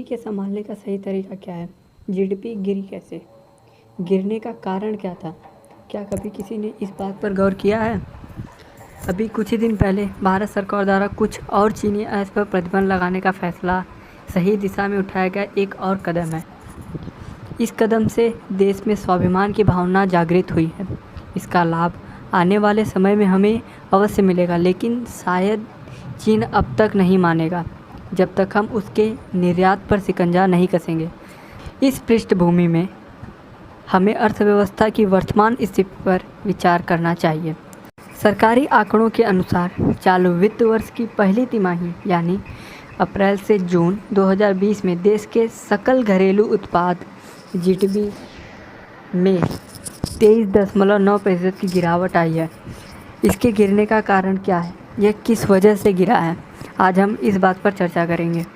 के संभालने का सही तरीका क्या है? जीडीपी गिरी कैसे? गिरने का कारण क्या था? क्या कभी किसी ने इस बात पर गौर किया है? अभी कुछ ही दिन पहले भारत सरकार द्वारा कुछ और चीनी ऐप्स पर प्रतिबंध लगाने का फैसला सही दिशा में उठाया गया एक और कदम है। इस कदम से देश में स्वाभिमान की भावना जागृत हुई है। इसका लाभ आने वाले समय में हमें अवश्य मिलेगा, लेकिन शायद चीन अब तक नहीं मानेगा जब तक हम उसके निर्यात पर शिकंजा नहीं कसेंगे। इस पृष्ठभूमि में हमें अर्थव्यवस्था की वर्तमान स्थिति पर विचार करना चाहिए। सरकारी आंकड़ों के अनुसार चालू वित्त वर्ष की पहली तिमाही यानी अप्रैल से जून 2020 में देश के सकल घरेलू उत्पाद जीडीपी में 23.9% की गिरावट आई है। इसके गिरने का कारण क्या है? यह किस वजह से गिरा है? आज हम इस बात पर चर्चा करेंगे।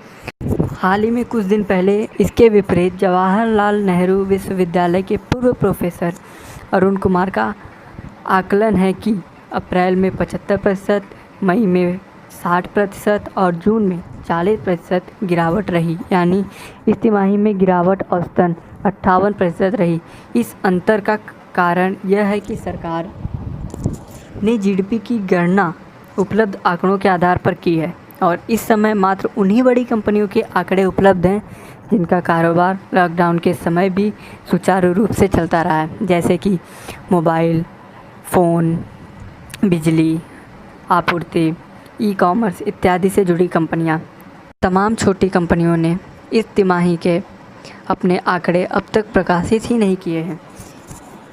हाल ही में कुछ दिन पहले इसके विपरीत जवाहरलाल नेहरू विश्वविद्यालय के पूर्व प्रोफेसर अरुण कुमार का आकलन है कि अप्रैल में 75%, मई में 60% और जून में 40% गिरावट रही, यानी इस तिमाही में गिरावट औसतन 58% रही। इस अंतर का कारण यह है कि सरकार ने जीडीपी की गणना उपलब्ध आंकड़ों के आधार पर की है और इस समय मात्र उन्हीं बड़ी कंपनियों के आंकड़े उपलब्ध हैं जिनका कारोबार लॉकडाउन के समय भी सुचारू रूप से चलता रहा है, जैसे कि मोबाइल फ़ोन, बिजली आपूर्ति, ई कॉमर्स इत्यादि से जुड़ी कंपनियां। तमाम छोटी कंपनियों ने इस तिमाही के अपने आंकड़े अब तक प्रकाशित ही नहीं किए हैं।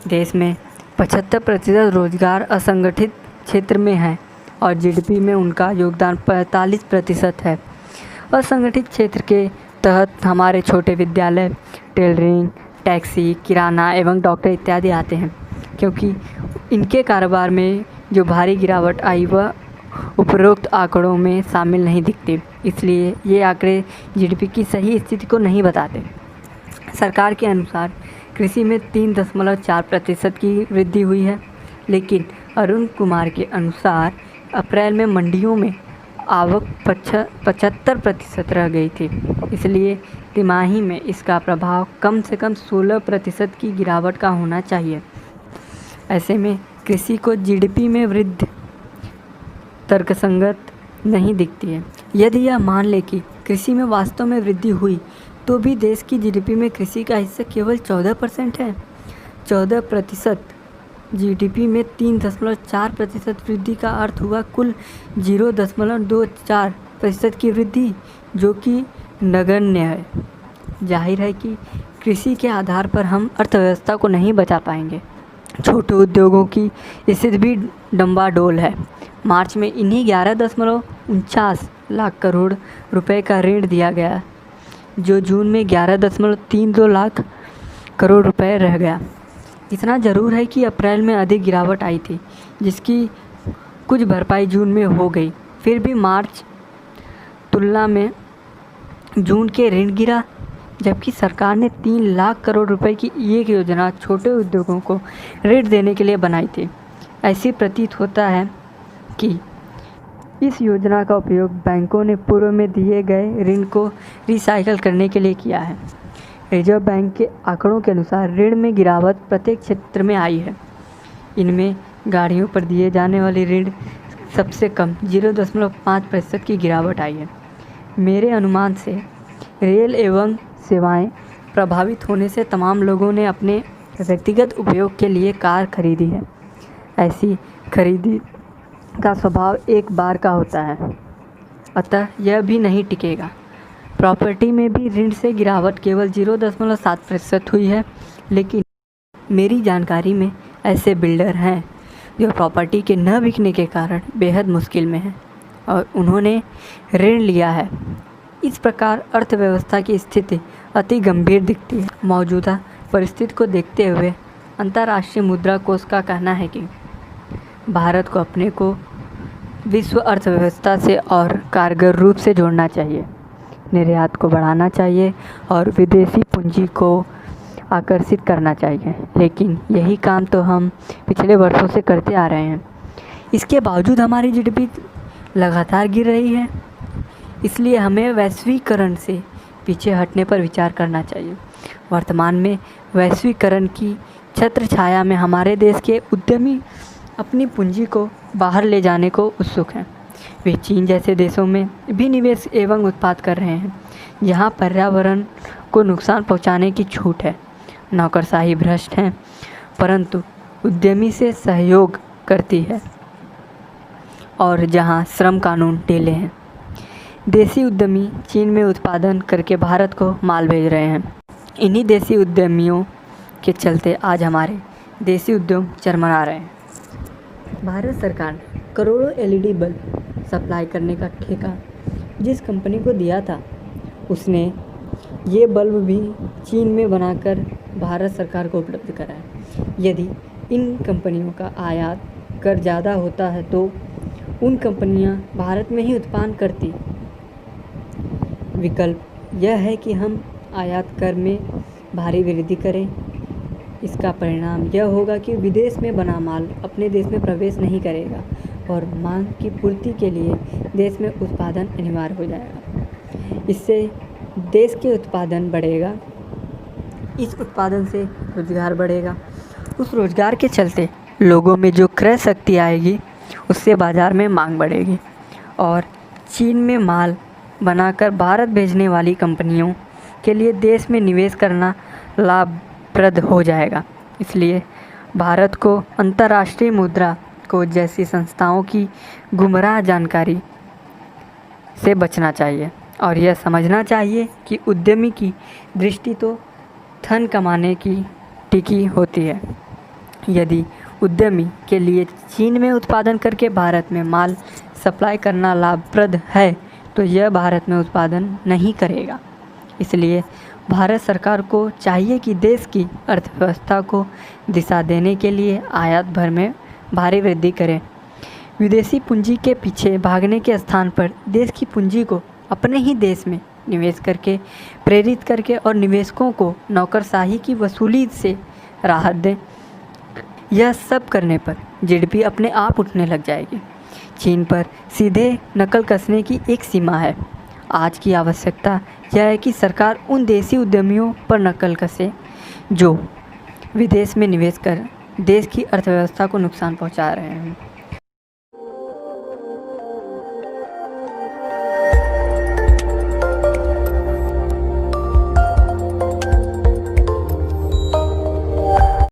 देश में 75% रोजगार असंगठित क्षेत्र में है और जीडीपी में उनका योगदान 45% है। असंगठित क्षेत्र के तहत हमारे छोटे विद्यालय, टेलरिंग, टैक्सी, किराना एवं डॉक्टर इत्यादि आते हैं, क्योंकि इनके कारोबार में जो भारी गिरावट आई वह उपरोक्त आंकड़ों में शामिल नहीं दिखती। इसलिए ये आंकड़े जीडीपी की सही स्थिति को नहीं बताते। सरकार के अनुसार कृषि में 3.4% की वृद्धि हुई है, लेकिन अरुण कुमार के अनुसार अप्रैल में मंडियों में आवक 75% रह गई थी। इसलिए तिमाही में इसका प्रभाव कम से कम 16% की गिरावट का होना चाहिए। ऐसे में कृषि को जीडीपी में वृद्धि तर्कसंगत नहीं दिखती है। यदि यह मान लें कि कृषि में वास्तव में वृद्धि हुई तो भी देश की जीडीपी में कृषि का हिस्सा केवल 14% है। 14% जीडीपी में 3.4% वृद्धि का अर्थ हुआ कुल 0.24% की वृद्धि, जो कि नगण्य है। जाहिर है कि कृषि के आधार पर हम अर्थव्यवस्था को नहीं बचा पाएंगे। छोटे उद्योगों की स्थिति भी डंबाडोल है। मार्च में इन्हें 11.49 लाख करोड़ रुपए का ऋण दिया गया, जो जून में 11.32 लाख करोड़ रुपए रह गया। इतना ज़रूर है कि अप्रैल में अधिक गिरावट आई थी, जिसकी कुछ भरपाई जून में हो गई। फिर भी मार्च तुलना में जून के ऋण गिरा, जबकि सरकार ने 3 लाख करोड़ रुपए की एक योजना छोटे उद्योगों को ऋण देने के लिए बनाई थी। ऐसी प्रतीत होता है कि इस योजना का उपयोग बैंकों ने पूर्व में दिए गए ऋण को रिसाइकल करने के लिए किया है। रिजर्व बैंक के आंकड़ों के अनुसार ऋण में गिरावट प्रत्येक क्षेत्र में आई है। इनमें गाड़ियों पर दिए जाने वाले ऋण सबसे कम 0.5% की गिरावट आई है। मेरे अनुमान से रेल एवं सेवाएं प्रभावित होने से तमाम लोगों ने अपने व्यक्तिगत उपयोग के लिए कार खरीदी है। ऐसी खरीदी का स्वभाव एक बार का होता है, अतः यह भी नहीं टिकेगा। प्रॉपर्टी में भी ऋण से गिरावट केवल 0.7% हुई है, लेकिन मेरी जानकारी में ऐसे बिल्डर हैं जो प्रॉपर्टी के न बिकने के कारण बेहद मुश्किल में हैं और उन्होंने ऋण लिया है। इस प्रकार अर्थव्यवस्था की स्थिति अति गंभीर दिखती है। मौजूदा परिस्थिति को देखते हुए अंतर्राष्ट्रीय मुद्रा कोष का कहना है कि भारत को अपने को विश्व अर्थव्यवस्था से और कारगर रूप से जोड़ना चाहिए, निर्यात को बढ़ाना चाहिए और विदेशी पूंजी को आकर्षित करना चाहिए। लेकिन यही काम तो हम पिछले वर्षों से करते आ रहे हैं। इसके बावजूद हमारी जीडीपी लगातार गिर रही है। इसलिए हमें वैश्वीकरण से पीछे हटने पर विचार करना चाहिए। वर्तमान में वैश्वीकरण की छत्र छाया में हमारे देश के उद्यमी अपनी पूंजी को बाहर ले जाने को उत्सुक हैं। वे चीन जैसे देशों में भी निवेश एवं उत्पाद कर रहे हैं, जहां पर्यावरण को नुकसान पहुंचाने की छूट है। नौकरशाही भ्रष्ट है, परंतु उद्यमी से सहयोग करती है, और जहां श्रम कानून ढीले हैं। देसी उद्यमी चीन में उत्पादन करके भारत को माल भेज रहे हैं। इन्हीं देसी उद्यमियों के चलते आज हमारे देसी उद्योग चरमरा रहे हैं। भारत सरकार ने करोड़ों एलईडी बल्ब सप्लाई करने का ठेका जिस कंपनी को दिया था, उसने ये बल्ब भी चीन में बनाकर भारत सरकार को उपलब्ध कराया। यदि इन कंपनियों का आयात कर ज़्यादा होता है तो उन कंपनियां भारत में ही उत्पादन करती। विकल्प यह है कि हम आयात कर में भारी वृद्धि करें। इसका परिणाम यह होगा कि विदेश में बना माल अपने देश में प्रवेश नहीं करेगा और मांग की पूर्ति के लिए देश में उत्पादन अनिवार्य हो जाएगा। इससे देश के उत्पादन बढ़ेगा, इस उत्पादन से रोजगार बढ़ेगा। उस रोजगार के चलते लोगों में जो क्रय शक्ति आएगी, उससे बाज़ार में मांग बढ़ेगी और चीन में माल बनाकर भारत भेजने वाली कंपनियों के लिए देश में निवेश करना लाभप्रद हो जाएगा। इसलिए भारत को अंतर्राष्ट्रीय मुद्रा कोष जैसी संस्थाओं की गुमराह जानकारी से बचना चाहिए और यह समझना चाहिए कि उद्यमी की दृष्टि तो धन कमाने की टिकी होती है। यदि उद्यमी के लिए चीन में उत्पादन करके भारत में माल सप्लाई करना लाभप्रद है तो यह भारत में उत्पादन नहीं करेगा। इसलिए भारत सरकार को चाहिए कि देश की अर्थव्यवस्था को दिशा देने के लिए आयात भर में भारी वृद्धि करें। विदेशी पूंजी के पीछे भागने के स्थान पर देश की पूंजी को अपने ही देश में निवेश करके प्रेरित करके और निवेशकों को नौकरशाही की वसूली से राहत दें। यह सब करने पर जीडीपी अपने आप उठने लग जाएगी। चीन पर सीधे नकल कसने की एक सीमा है। आज की आवश्यकता यह है कि सरकार उन देसी उद्यमियों पर नकल कसे जो विदेश में निवेश कर देश की अर्थव्यवस्था को नुकसान पहुंचा रहे हैं।